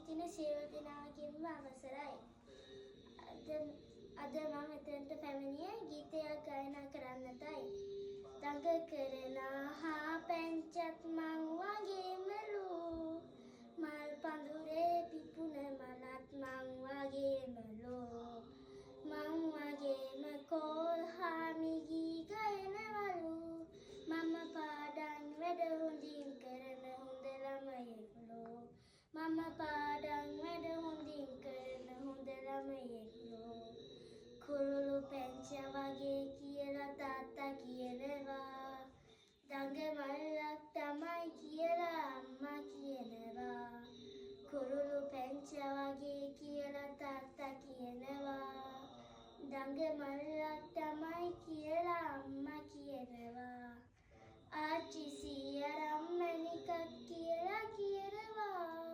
තින සියලු දෙනාගේම අවසරයි. අද මම මෙතනට පැමිණියේ ගීතයක් ගායනා කරන්නටයි. දඟ කරලා හා පැංචත් මං වගේමලු මල් පඳුරේ පිපුණ මලත් මං වගේමලු මං වගේම කෝල් හා මිගී ගයනවලු මම පාඩම් වැඩ හොඳින් කරන හොඳ ළමයෙක්ලු මම පාඩම් වැඩ හොඳින් කරන හොඳ ළමයෙක්ලු කුරුළු පැංචා වගේ කියලා තාත්තා කියනවා දඟ මල්ලක් තමයි කියලා අම්මා කියනවා කුරුළු පැංචා වගේ කියලා තාත්තා කියනවා දඟ මල්ලක් තමයි කියලා අම්මා කියනවා ආච්චි සීයා රම්මණිකක් කියලා කියනවා